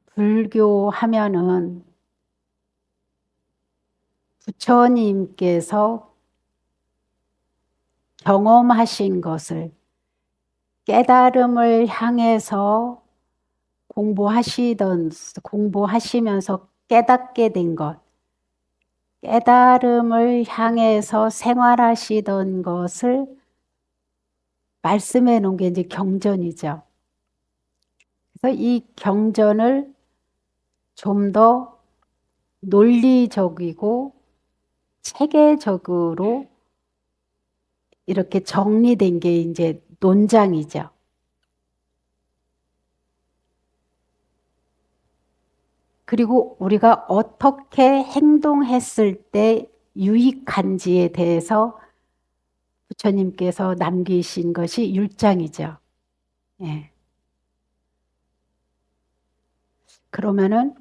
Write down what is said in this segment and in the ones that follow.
불교 하면은 부처님께서 경험하신 것을 깨달음을 향해서 공부하시면서 깨닫게 된 것, 깨달음을 향해서 생활하시던 것을 말씀해 놓은 게 이제 경전이죠. 그래서 이 경전을 좀 더 논리적이고 체계적으로 이렇게 정리된 게 이제 논장이죠. 그리고 우리가 어떻게 행동했을 때 유익한지에 대해서 부처님께서 남기신 것이 율장이죠. 예. 그러면은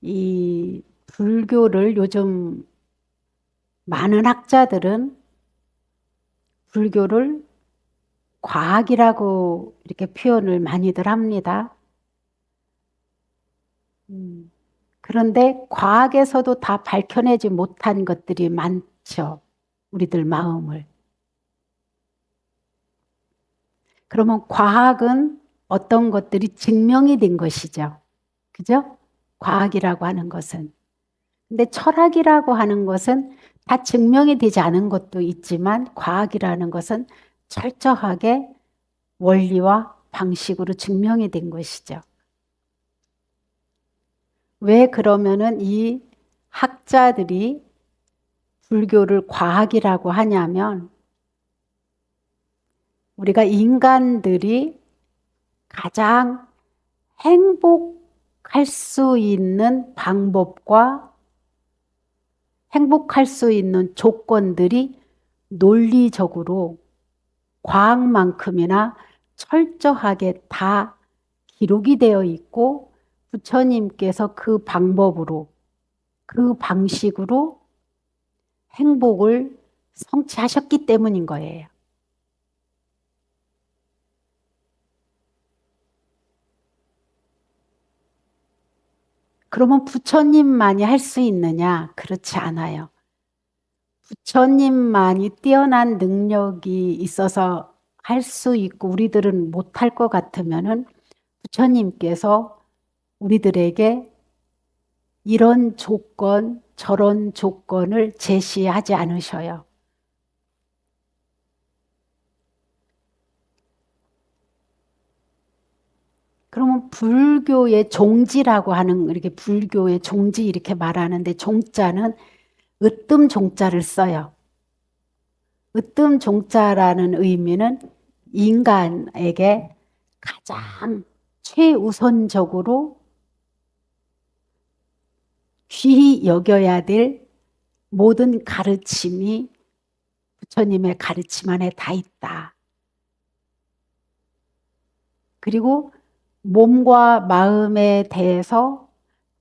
이 불교를 요즘 많은 학자들은 불교를 과학이라고 이렇게 표현을 많이들 합니다. 그런데 과학에서도 다 밝혀내지 못한 것들이 많죠. 우리들 마음을. 그러면 과학은 어떤 것들이 증명이 된 것이죠. 그죠? 과학이라고 하는 것은. 근데 철학이라고 하는 것은 다 증명이 되지 않은 것도 있지만 과학이라는 것은 철저하게 원리와 방식으로 증명이 된 것이죠. 왜 그러면은 이 학자들이 불교를 과학이라고 하냐면 우리가 인간들이 가장 행복할 수 있는 방법과 행복할 수 있는 조건들이 논리적으로 과학만큼이나 철저하게 다 기록이 되어 있고 부처님께서 그 방법으로 그 방식으로 행복을 성취하셨기 때문인 거예요. 그러면 부처님만이 할 수 있느냐? 그렇지 않아요. 부처님만이 뛰어난 능력이 있어서 할 수 있고 우리들은 못할 것 같으면은 부처님께서 우리들에게 이런 조건, 저런 조건을 제시하지 않으셔요. 그러면 불교의 종지라고 하는 이렇게 불교의 종지 이렇게 말하는데 종자는 으뜸 종자를 써요. 으뜸 종자라는 의미는 인간에게 가장 최우선적으로 귀히 여겨야 될 모든 가르침이 부처님의 가르침 안에 다 있다. 그리고 몸과 마음에 대해서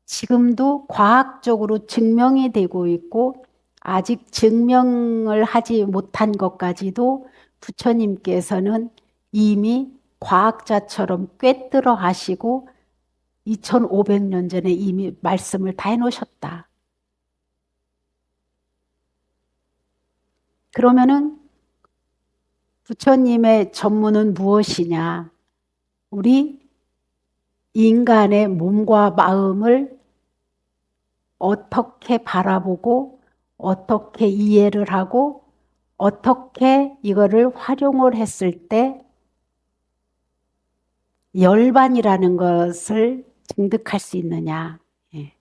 지금도 과학적으로 증명이 되고 있고 아직 증명을 하지 못한 것까지도 부처님께서는 이미 과학자처럼 꿰뚫어 하시고 2500년 전에 이미 말씀을 다 해놓으셨다. 그러면은 부처님의 전문은 무엇이냐? 우리 인간의 몸과 마음을 어떻게 바라보고 어떻게 이해를 하고 어떻게 이거를 활용을 했을 때 열반이라는 것을 증득할 수 있느냐. 예.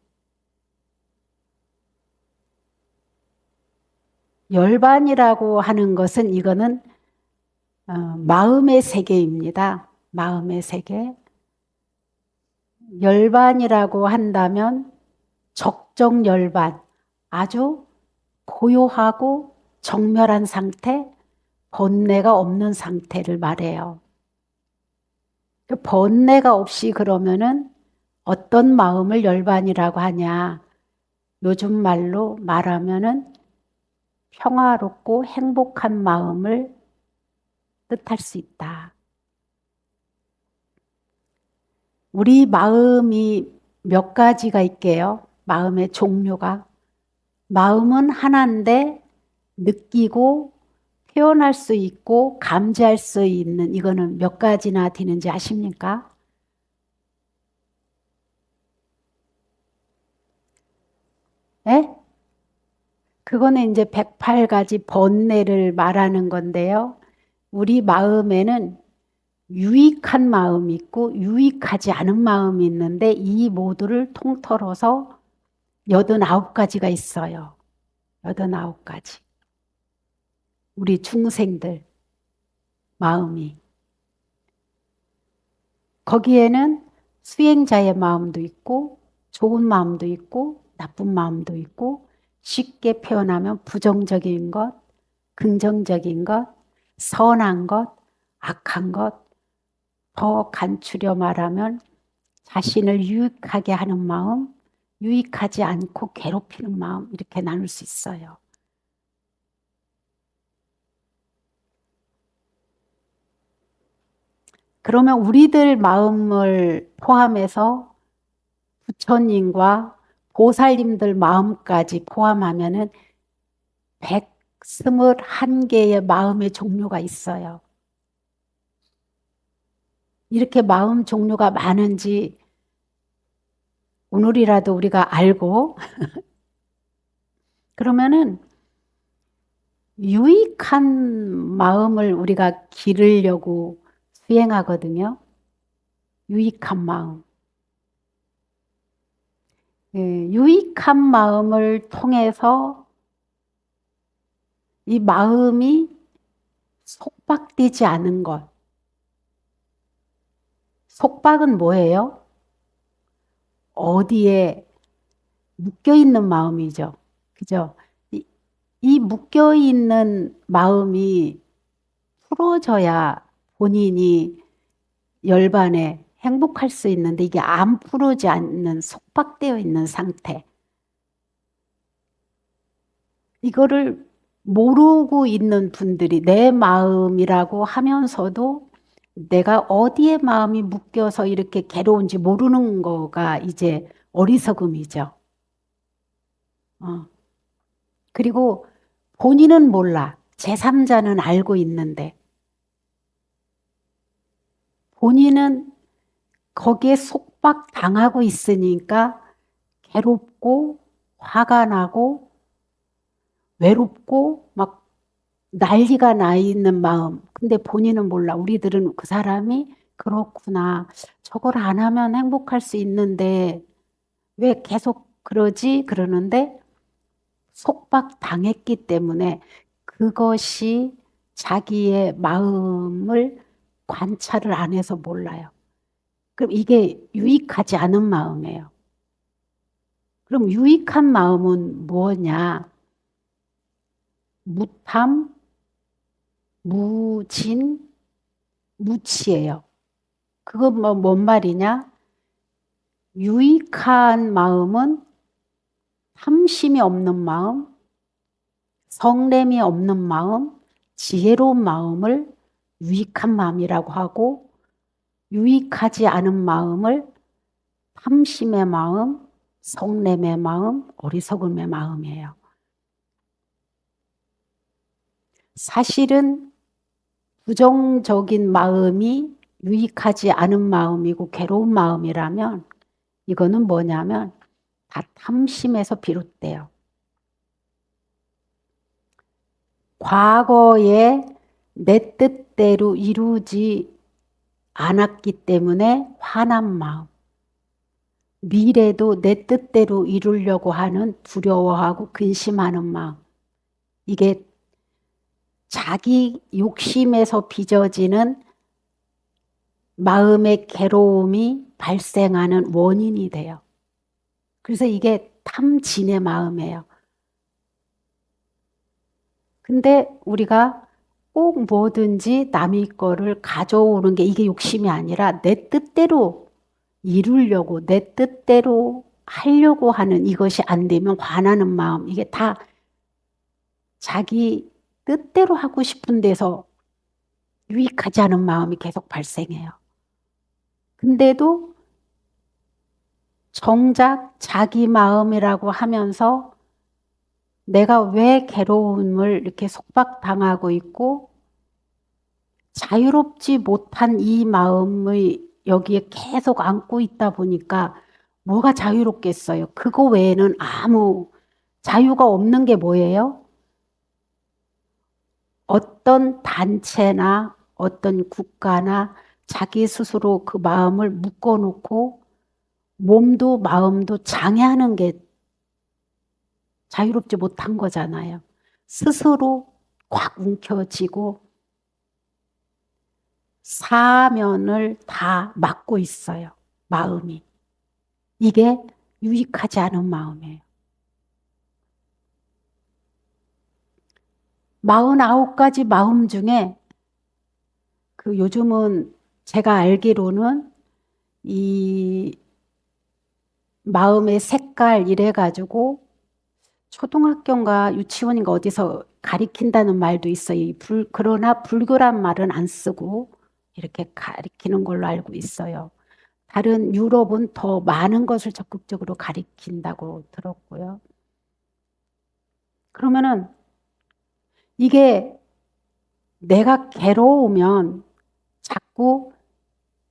열반이라고 하는 것은 이거는 마음의 세계입니다. 마음의 세계. 열반이라고 한다면 적정열반, 아주 고요하고 정멸한 상태, 번뇌가 없는 상태를 말해요. 그 번뇌가 없이 그러면은 어떤 마음을 열반이라고 하냐? 요즘 말로 말하면은 평화롭고 행복한 마음을 뜻할 수 있다. 우리 마음이 몇 가지가 있게요? 마음의 종류가. 마음은 하나인데 느끼고 표현할 수 있고 감지할 수 있는 이거는 몇 가지나 되는지 아십니까? 예? 그거는 이제 108가지 번뇌를 말하는 건데요. 우리 마음에는 유익한 마음이 있고 유익하지 않은 마음이 있는데 이 모두를 통틀어서 89가지가 있어요. 89가지. 우리 중생들 마음이. 거기에는 수행자의 마음도 있고 좋은 마음도 있고 나쁜 마음도 있고 쉽게 표현하면 부정적인 것, 긍정적인 것, 선한 것, 악한 것, 더 간추려 말하면 자신을 유익하게 하는 마음, 유익하지 않고 괴롭히는 마음 이렇게 나눌 수 있어요. 그러면 우리들 마음을 포함해서 부처님과 보살님들 마음까지 포함하면은 121개의 마음의 종류가 있어요. 이렇게 마음 종류가 많은지 오늘이라도 우리가 알고 그러면은 유익한 마음을 우리가 기르려고 수행하거든요. 유익한 마음. 예, 유익한 마음을 통해서 이 마음이 속박되지 않은 것. 속박은 뭐예요? 어디에 묶여있는 마음이죠. 그죠? 이 묶여있는 마음이 풀어져야 본인이 열반에 행복할 수 있는데 이게 안 풀어지 않는 속박되어 있는 상태. 이거를 모르고 있는 분들이 내 마음이라고 하면서도 내가 어디에 마음이 묶여서 이렇게 괴로운지 모르는 거가 이제 어리석음이죠. 그리고 본인은 몰라. 제3자는 알고 있는데 본인은 거기에 속박 당하고 있으니까 괴롭고 화가 나고 외롭고 막 난리가 나 있는 마음. 근데 본인은 몰라. 우리들은 그 사람이 그렇구나. 저걸 안 하면 행복할 수 있는데 왜 계속 그러지? 그러는데 속박 당했기 때문에 그것이 자기의 마음을 관찰을 안 해서 몰라요. 그럼 이게 유익하지 않은 마음이에요. 그럼 유익한 마음은 뭐냐? 무탐, 무진, 무치예요. 그거 뭔 말이냐? 유익한 마음은 탐심이 없는 마음, 성냄이 없는 마음, 지혜로운 마음을 유익한 마음이라고 하고 유익하지 않은 마음을 탐심의 마음, 성냄의 마음, 어리석음의 마음이에요. 사실은 부정적인 마음이 유익하지 않은 마음이고 괴로운 마음이라면 이거는 뭐냐면 다 탐심에서 비롯돼요. 과거에 내 뜻대로 이루지 않았기 때문에 화난 마음. 미래도 내 뜻대로 이루려고 하는 두려워하고 근심하는 마음. 이게 자기 욕심에서 빚어지는 마음의 괴로움이 발생하는 원인이 돼요. 그래서 이게 탐진의 마음이에요. 근데 우리가 꼭 뭐든지 남의 거를 가져오는 게 이게 욕심이 아니라 내 뜻대로 이루려고 내 뜻대로 하려고 하는 이것이 안 되면 화나는 마음 이게 다 자기 뜻대로 하고 싶은 데서 유익하지 않은 마음이 계속 발생해요. 근데도 정작 자기 마음이라고 하면서 내가 왜 괴로움을 이렇게 속박당하고 있고 자유롭지 못한 이 마음을 여기에 계속 안고 있다 보니까 뭐가 자유롭겠어요? 그거 외에는 아무 자유가 없는 게 뭐예요? 어떤 단체나 어떤 국가나 자기 스스로 그 마음을 묶어놓고 몸도 마음도 장애하는 게 자유롭지 못한 거잖아요. 스스로 꽉 움켜쥐고 사면을 다 막고 있어요. 마음이. 이게 유익하지 않은 마음이에요. 49가지 마음 중에 그 요즘은 제가 알기로는 이 마음의 색깔 이래가지고 초등학교인가 유치원인가 어디서 가리킨다는 말도 있어요. 그러나 불교란 말은 안 쓰고 이렇게 가리키는 걸로 알고 있어요. 다른 유럽은 더 많은 것을 적극적으로 가리킨다고 들었고요. 그러면은 이게 내가 괴로우면 자꾸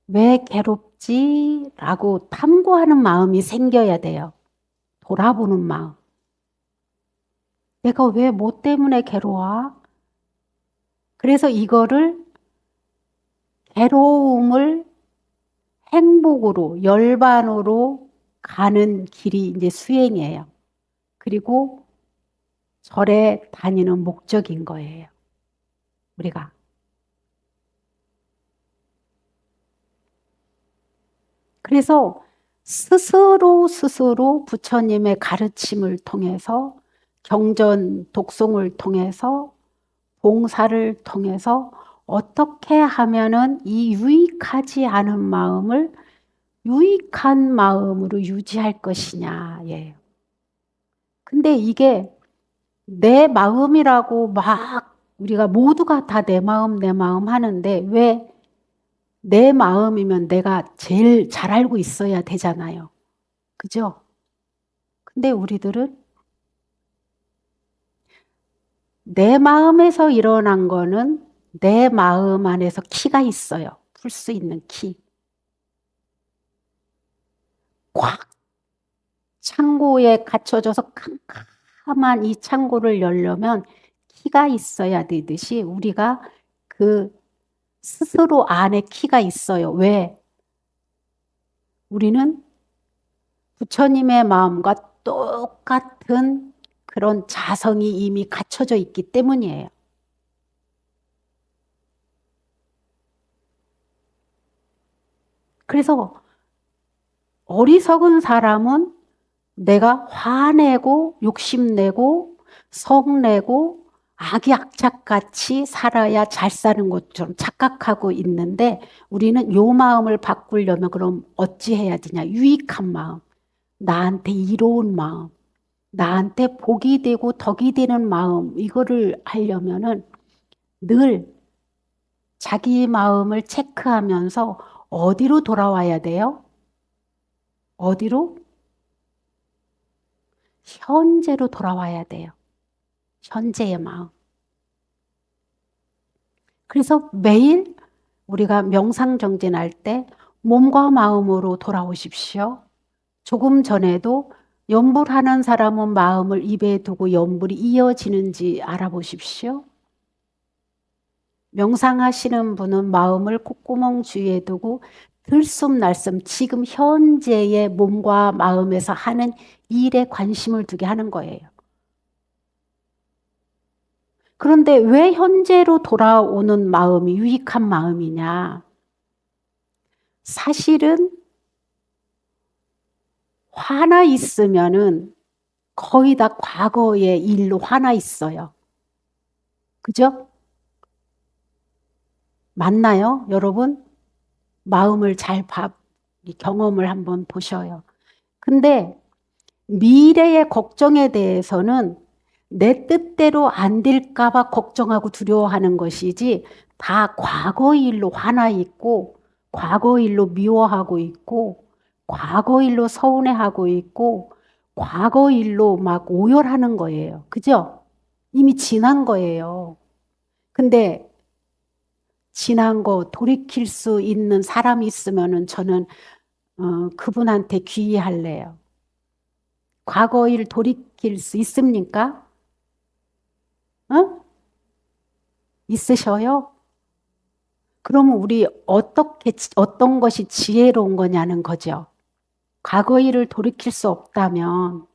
왜 괴롭지? 라고 탐구하는 마음이 생겨야 돼요. 돌아보는 마음. 내가 왜 뭐 때문에 괴로워? 그래서 이거를 괴로움을 행복으로, 열반으로 가는 길이 이제 수행이에요. 그리고 절에 다니는 목적인 거예요. 우리가. 그래서 스스로 부처님의 가르침을 통해서 경전 독송을 통해서 봉사를 통해서 어떻게 하면은 이 유익하지 않은 마음을 유익한 마음으로 유지할 것이냐예요. 근데 이게 내 마음이라고 막 우리가 모두가 다 내 마음 하는데 왜 내 마음이면 내가 제일 잘 알고 있어야 되잖아요. 그죠? 근데 우리들은 내 마음에서 일어난 거는 내 마음 안에서 키가 있어요. 풀 수 있는 키. 꽉 창고에 갇혀져서 캄캄한 이 창고를 열려면 키가 있어야 되듯이 우리가 그 스스로 안에 키가 있어요. 왜? 우리는 부처님의 마음과 똑같은 그런 자성이 이미 갖춰져 있기 때문이에요. 그래서 어리석은 사람은 내가 화내고 욕심내고 성내고 악약착같이 살아야 잘 사는 것처럼 착각하고 있는데 우리는 요 마음을 바꾸려면 그럼 어찌해야 되냐. 유익한 마음, 나한테 이로운 마음, 나한테 복이 되고 덕이 되는 마음 이거를 하려면은 늘 자기 마음을 체크하면서 어디로 돌아와야 돼요? 어디로? 현재로 돌아와야 돼요. 현재의 마음. 그래서 매일 우리가 명상정진할 때 몸과 마음으로 돌아오십시오. 조금 전에도 염불하는 사람은 마음을 입에 두고 염불이 이어지는지 알아보십시오. 명상하시는 분은 마음을 콧구멍 주위에 두고 들숨날숨 지금 현재의 몸과 마음에서 하는 일에 관심을 두게 하는 거예요. 그런데 왜 현재로 돌아오는 마음이 유익한 마음이냐? 사실은 화나 있으면은 거의 다 과거의 일로 화나 있어요. 그죠? 맞나요, 여러분? 마음을 잘 경험을 한번 보셔요. 근데 미래의 걱정에 대해서는 내 뜻대로 안 될까봐 걱정하고 두려워하는 것이지 다 과거 일로 화나 있고 과거 일로 미워하고 있고 과거 일로 서운해하고 있고 과거 일로 막 오열하는 거예요. 그죠? 이미 지난 거예요. 근데 지난 거 돌이킬 수 있는 사람이 있으면은 저는 그분한테 귀의할래요. 과거 일 돌이킬 수 있습니까? 어? 있으셔요? 그러면 우리 어떤 것이 지혜로운 거냐는 거죠. 과거 일을 돌이킬 수 없다면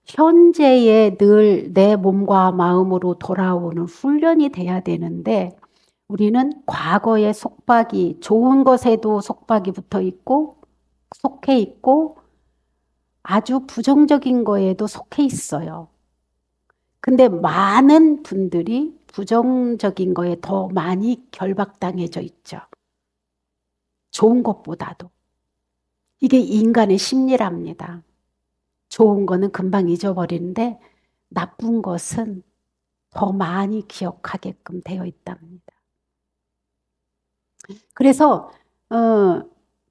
현재에 늘 내 몸과 마음으로 돌아오는 훈련이 돼야 되는데 우리는 과거의 속박이 좋은 것에도 속박이 붙어 있고 속해 있고 아주 부정적인 거에도 속해 있어요. 근데 많은 분들이 부정적인 거에 더 많이 결박당해져 있죠. 좋은 것보다도. 이게 인간의 심리랍니다. 좋은 거는 금방 잊어버리는데 나쁜 것은 더 많이 기억하게끔 되어 있답니다. 그래서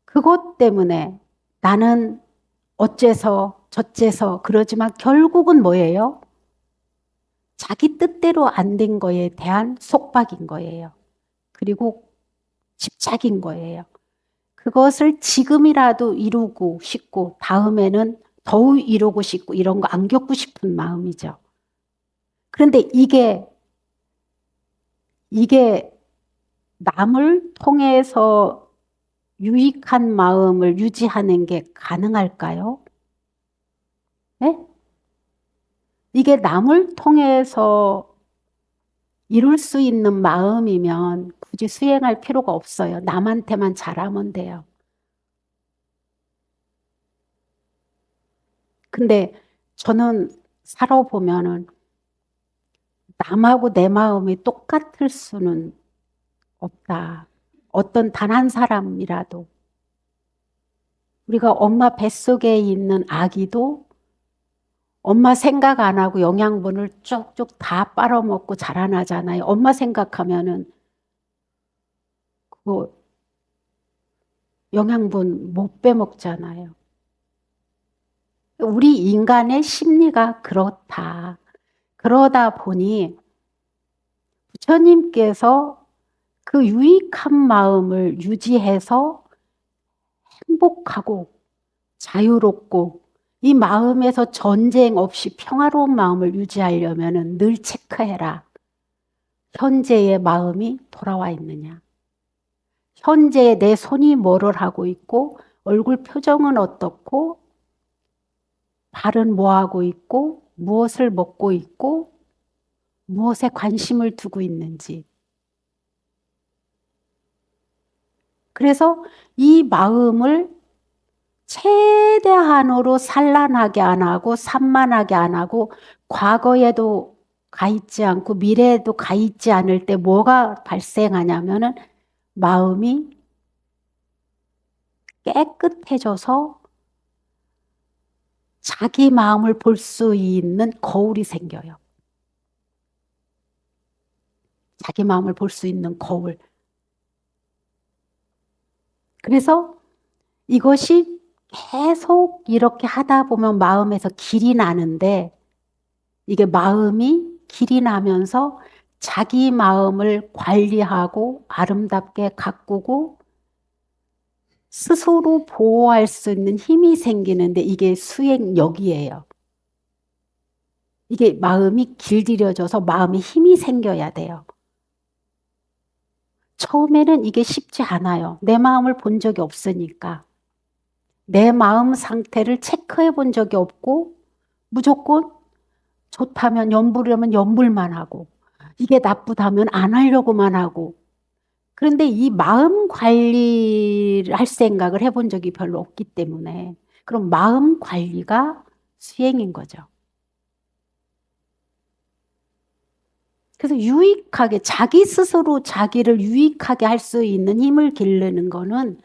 그것 때문에 나는 어째서 저째서 그러지만 결국은 뭐예요? 자기 뜻대로 안 된 거에 대한 속박인 거예요. 그리고 집착인 거예요. 그것을 지금이라도 이루고 싶고 다음에는 더욱 이루고 싶고 이런 거 안 겪고 싶은 마음이죠. 그런데 이게 남을 통해서 유익한 마음을 유지하는 게 가능할까요? 네? 이게 남을 통해서 이룰 수 있는 마음이면 굳이 수행할 필요가 없어요. 남한테만 잘하면 돼요. 근데 저는 살아보면은 남하고 내 마음이 똑같을 수는 없다. 어떤 단 한 사람이라도. 우리가 엄마 뱃속에 있는 아기도 엄마 생각 안 하고 영양분을 쭉쭉 다 빨아먹고 자라나잖아요. 엄마 생각하면은 그 영양분 못 빼먹잖아요. 우리 인간의 심리가 그렇다. 그러다 보니 부처님께서 그 유익한 마음을 유지해서 행복하고 자유롭고 이 마음에서 전쟁 없이 평화로운 마음을 유지하려면 늘 체크해라. 현재의 마음이 돌아와 있느냐. 현재의 내 손이 뭐를 하고 있고 얼굴 표정은 어떻고 발은 뭐 하고 있고 무엇을 먹고 있고 무엇에 관심을 두고 있는지. 그래서 이 마음을 최대한으로 산란하게 안 하고 산만하게 안 하고 과거에도 가 있지 않고 미래에도 가 있지 않을 때 뭐가 발생하냐면은 마음이 깨끗해져서 자기 마음을 볼 수 있는 거울이 생겨요. 자기 마음을 볼 수 있는 거울. 그래서 이것이 계속 이렇게 하다 보면 마음에서 길이 나는데 이게 마음이 길이 나면서 자기 마음을 관리하고 아름답게 가꾸고 스스로 보호할 수 있는 힘이 생기는데 이게 수행력이에요. 이게 마음이 길들여져서 마음에 힘이 생겨야 돼요. 처음에는 이게 쉽지 않아요. 내 마음을 본 적이 없으니까. 내 마음 상태를 체크해 본 적이 없고 무조건 좋다면 염불하면 염불만 하고 이게 나쁘다면 안 하려고만 하고 그런데 이 마음 관리를 할 생각을 해본 적이 별로 없기 때문에 그럼 마음 관리가 수행인 거죠. 그래서 유익하게 자기 스스로 자기를 유익하게 할 수 있는 힘을 기르는 거는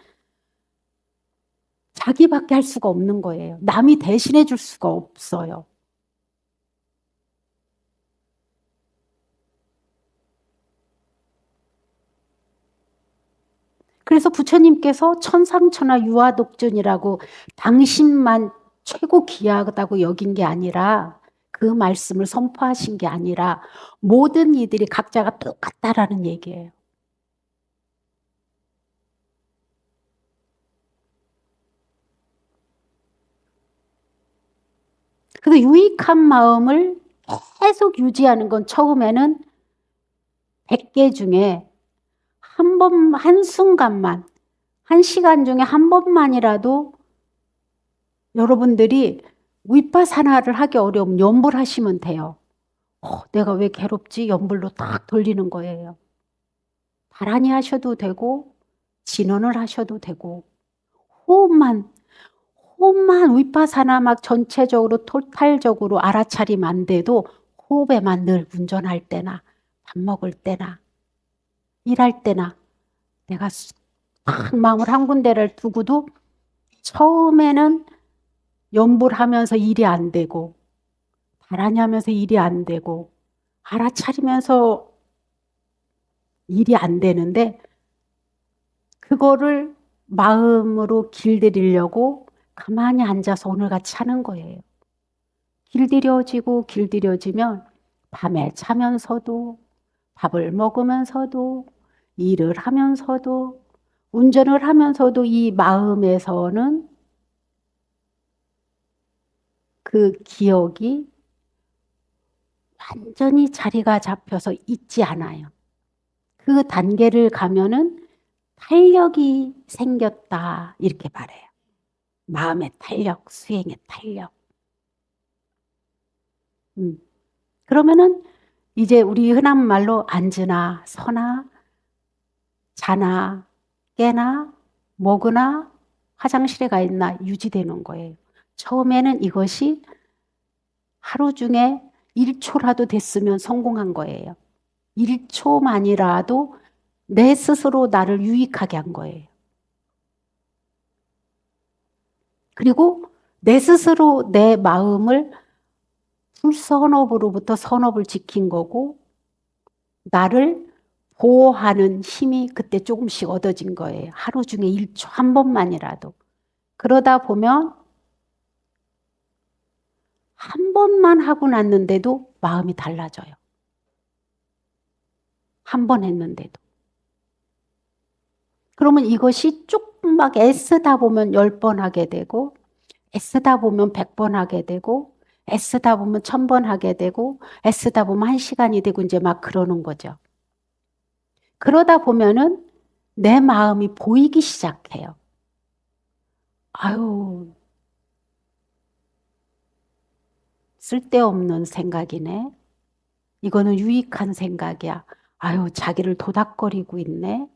자기밖에 할 수가 없는 거예요. 남이 대신해 줄 수가 없어요. 그래서 그래서 부처님께서 천상천하 유아독존이라고 당신만 최고 귀하다고 여긴 게 아니라, 그 말씀을 선포하신 게 아니라 모든 이들이 각자가 똑같다라는 얘기예요. 그래서 유익한 마음을 계속 유지하는 건 처음에는 100개 중에 한 번, 한순간만, 1시간 중에 한 번만이라도 여러분들이 윗바사나를 하기 어려우면 염불하시면 돼요. 내가 왜 괴롭지? 염불로 딱 돌리는 거예요. 바라니 하셔도 되고 진원을 하셔도 되고, 호흡만 윗바사나 막 전체적으로 토탈적으로 알아차림 안 돼도 호흡에만 늘 운전할 때나 밥 먹을 때나 일할 때나 내가 딱 마음을 한 군데를 두고도 처음에는 염불하면서 일이 안 되고 바라니 하면서 일이 안 되고 알아차리면서 일이 안 되는데, 그거를 마음으로 길들이려고 가만히 앉아서 오늘같이 하는 거예요. 길들여지면 밤에 자면서도 밥을 먹으면서도 일을 하면서도 운전을 하면서도 이 마음에서는 그 기억이 완전히 자리가 잡혀서 있지 않아요. 그 단계를 가면은 탄력이 생겼다 이렇게 말해요. 마음의 탄력, 수행의 탄력. 그러면은 이제 우리 흔한 말로 앉으나 서나 자나 깨나 먹으나 화장실에 가 있나 유지되는 거예요. 처음에는 이것이 하루 중에 1초라도 됐으면 성공한 거예요. 1초만이라도 내 스스로 나를 유익하게 한 거예요. 그리고 내 스스로 내 마음을 불선업으로부터 선업을 지킨 거고, 나를 보호하는 힘이 그때 조금씩 얻어진 거예요. 하루 중에 1초 한 번만이라도. 그러다 보면 한 번만 하고 났는데도 마음이 달라져요. 한 번 했는데도. 그러면 이것이 조금 막 애쓰다 보면 10번 하게 되고, 애쓰다 보면 100번 하게 되고, 애쓰다 보면 1000번 하게 되고, 애쓰다 보면 1시간이 되고 이제 막 그러는 거죠. 그러다 보면은 내 마음이 보이기 시작해요. 아유, 쓸데없는 생각이네. 이거는 유익한 생각이야. 아유, 자기를 도닥거리고 있네.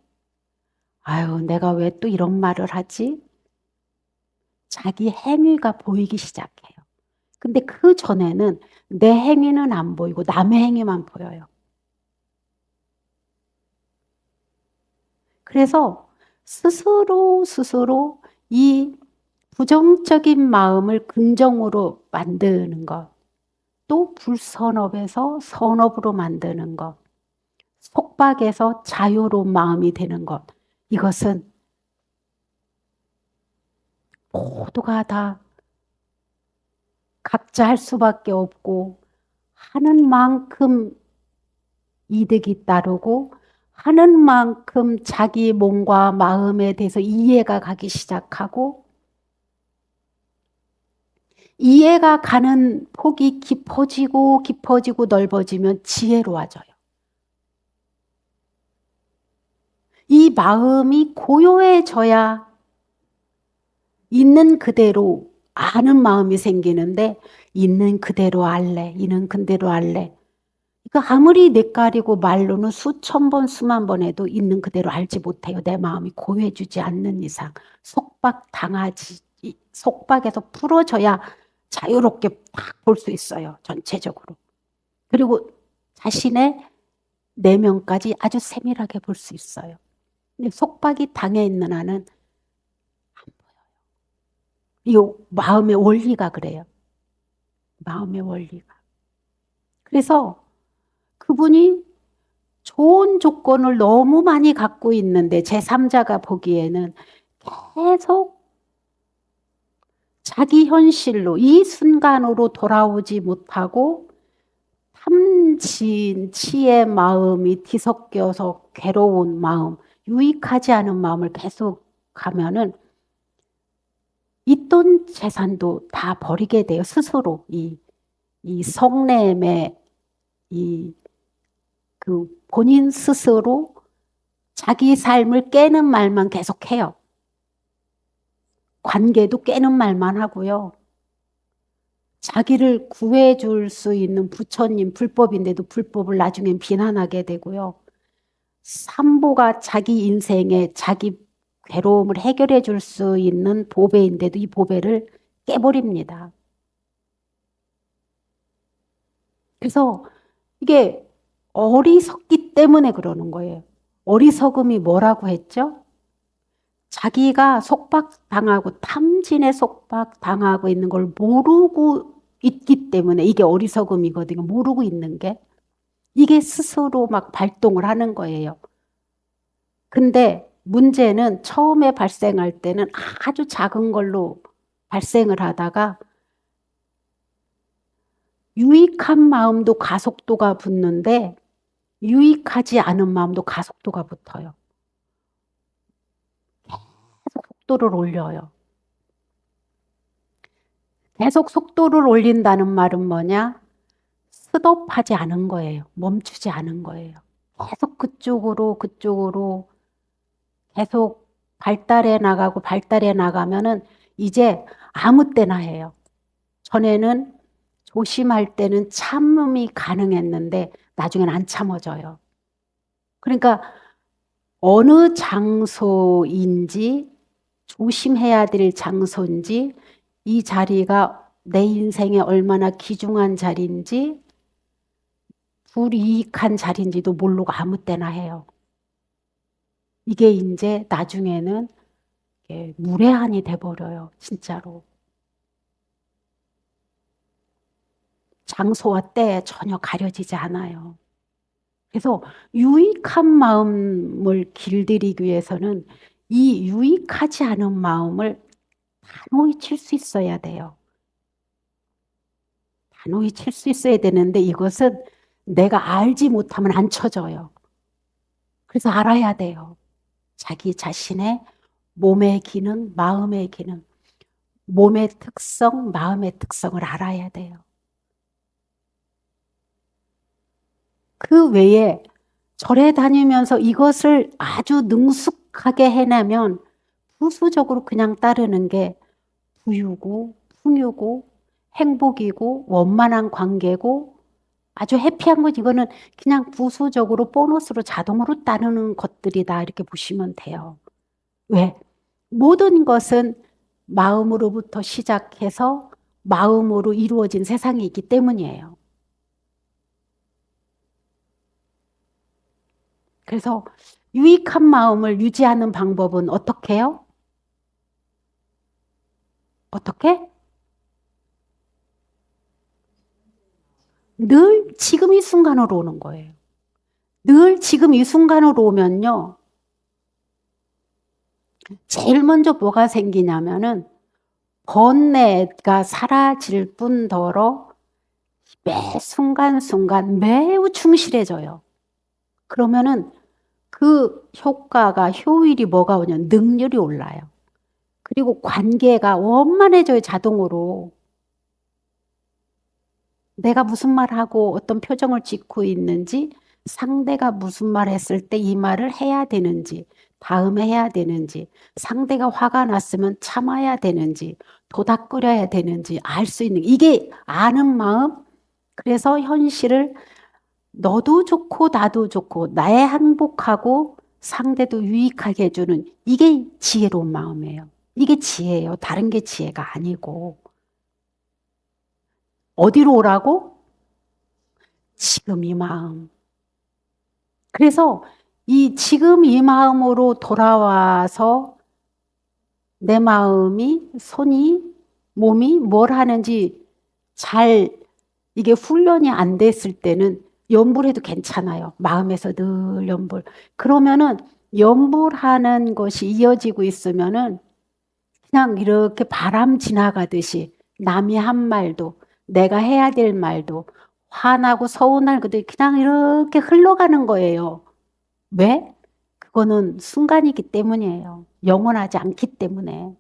아유, 내가 왜 또 이런 말을 하지? 자기 행위가 보이기 시작해요. 근데 그 전에는 내 행위는 안 보이고 남의 행위만 보여요. 그래서 스스로 이 부정적인 마음을 긍정으로 만드는 것, 또 불선업에서 선업으로 만드는 것, 속박에서 자유로운 마음이 되는 것, 이것은 모두가 다 각자 할 수밖에 없고, 하는 만큼 이득이 따르고 하는 만큼 자기 몸과 마음에 대해서 이해가 가기 시작하고, 이해가 가는 폭이 깊어지고 넓어지면 지혜로워져요. 이 마음이 고요해져야 있는 그대로 아는 마음이 생기는데, 있는 그대로 알래, 있는 그대로 알래. 그러니까 아무리 낯가리고 말로는 수천 번, 수만 번 해도 있는 그대로 알지 못해요. 내 마음이 고해주지 않는 이상. 속박에서 풀어져야 자유롭게 딱 볼 수 있어요. 전체적으로. 그리고 자신의 내면까지 아주 세밀하게 볼 수 있어요. 근데 속박이 당해 있는 한은 안 보여요. 이 마음의 원리가 그래요. 마음의 원리가. 그래서 그분이 좋은 조건을 너무 많이 갖고 있는데 제3자가 보기에는 계속 자기 현실로 이 순간으로 돌아오지 못하고 탐진 치의 마음이 뒤섞여서 괴로운 마음, 유익하지 않은 마음을 계속 가면은 있던 재산도 다 버리게 돼요. 스스로 이 성냄의 그 본인 스스로 자기 삶을 깨는 말만 계속해요. 관계도 깨는 말만 하고요. 자기를 구해줄 수 있는 부처님 불법인데도 불법을 나중엔 비난하게 되고요. 삼보가 자기 인생에 자기 괴로움을 해결해 줄 수 있는 보배인데도 이 보배를 깨버립니다. 그래서 이게 어리석기 때문에 그러는 거예요. 어리석음이 뭐라고 했죠? 자기가 속박당하고 탐진에 속박당하고 있는 걸 모르고 있기 때문에 이게 어리석음이거든요. 모르고 있는 게. 이게 스스로 막 발동을 하는 거예요. 근데 문제는 처음에 발생할 때는 아주 작은 걸로 발생을 하다가 유익한 마음도 가속도가 붙는데 유익하지 않은 마음도 가속도가 붙어요. 계속 속도를 올려요. 계속 속도를 올린다는 말은 뭐냐? 스톱하지 않은 거예요. 멈추지 않은 거예요. 계속 그쪽으로 계속 발달해 나가면은 이제 아무 때나 해요. 전에는 조심할 때는 참음이 가능했는데 나중에는 안 참아져요. 그러니까 어느 장소인지 조심해야 될 장소인지 이 자리가 내 인생에 얼마나 귀중한 자리인지 불이익한 자리인지도 모르고 아무 때나 해요. 이게 이제 나중에는 무례한이 돼버려요. 진짜로. 장소와 때에 전혀 가려지지 않아요. 그래서 유익한 마음을 길들이기 위해서는 이 유익하지 않은 마음을 단호히 칠 수 있어야 돼요. 단호히 칠 수 있어야 되는데 이것은 내가 알지 못하면 안 쳐져요. 그래서 알아야 돼요. 자기 자신의 몸의 기능, 마음의 기능, 몸의 특성, 마음의 특성을 알아야 돼요. 그 외에 절에 다니면서 이것을 아주 능숙하게 해내면 부수적으로 그냥 따르는 게 부유고 풍요고 행복이고 원만한 관계고 아주 해피한 것 이거는 그냥 부수적으로 보너스로 자동으로 따르는 것들이다 이렇게 보시면 돼요. 왜? 모든 것은 마음으로부터 시작해서 마음으로 이루어진 세상이 있기 때문이에요. 그래서 유익한 마음을 유지하는 방법은 어떻게 해요? 어떻게? 늘 지금 이 순간으로 오는 거예요. 늘 지금 이 순간으로 오면요. 제일 먼저 뭐가 생기냐면은 번뇌가 사라질 뿐더러 매 순간순간 매우 충실해져요. 그러면은 그 효과가 효율이 뭐가 오냐 능률이 올라요. 그리고 관계가 원만해져요. 자동으로. 내가 무슨 말하고 어떤 표정을 짓고 있는지 상대가 무슨 말 했을 때 이 말을 해야 되는지 다음에 해야 되는지 상대가 화가 났으면 참아야 되는지 도닥거려야 되는지 알 수 있는 이게 아는 마음 그래서 현실을 너도 좋고 나도 좋고 나의 행복하고 상대도 유익하게 해주는 이게 지혜로운 마음이에요. 이게 지혜예요. 다른 게 지혜가 아니고 어디로 오라고? 지금 이 마음. 그래서 이 지금 이 마음으로 돌아와서 내 마음이 손이 몸이 뭘 하는지 잘 이게 훈련이 안 됐을 때는 염불해도 괜찮아요. 마음에서 늘 염불. 그러면은 염불하는 것이 이어지고 있으면은 그냥 이렇게 바람 지나가듯이 남이 한 말도 내가 해야 될 말도 화나고 서운할 것도 그냥 이렇게 흘러가는 거예요. 왜? 그거는 순간이기 때문이에요. 영원하지 않기 때문에.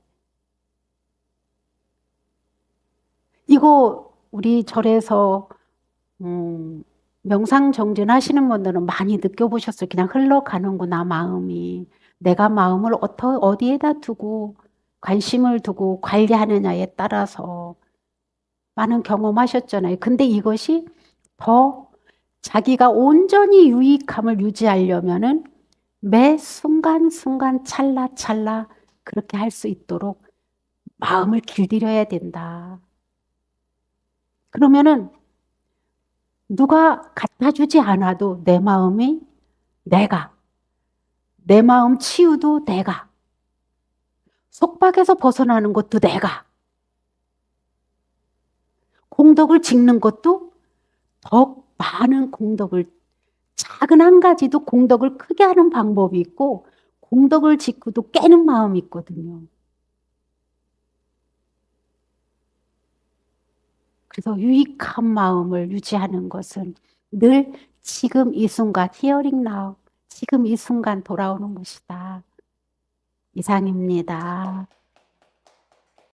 이거 우리 절에서 명상 정진 하시는 분들은 많이 느껴보셨어요. 그냥 흘러가는구나, 마음이. 내가 마음을 어디에다 두고 관심을 두고 관리하느냐에 따라서 많은 경험하셨잖아요. 근데 이것이 더 자기가 온전히 유익함을 유지하려면은 매 순간순간 찰나찰나 그렇게 할 수 있도록 마음을 길들여야 된다. 그러면은 누가 갖다 주지 않아도 내 마음이 내가, 내 마음 치유도 내가, 속박에서 벗어나는 것도 내가, 공덕을 짓는 것도 더 많은 공덕을, 작은 한 가지도 공덕을 크게 하는 방법이 있고 공덕을 짓고도 깨는 마음이 있거든요. 그래서 유익한 마음을 유지하는 것은 늘 지금 이 순간, 히어링 나우, 지금 이 순간 돌아오는 것이다. 이상입니다.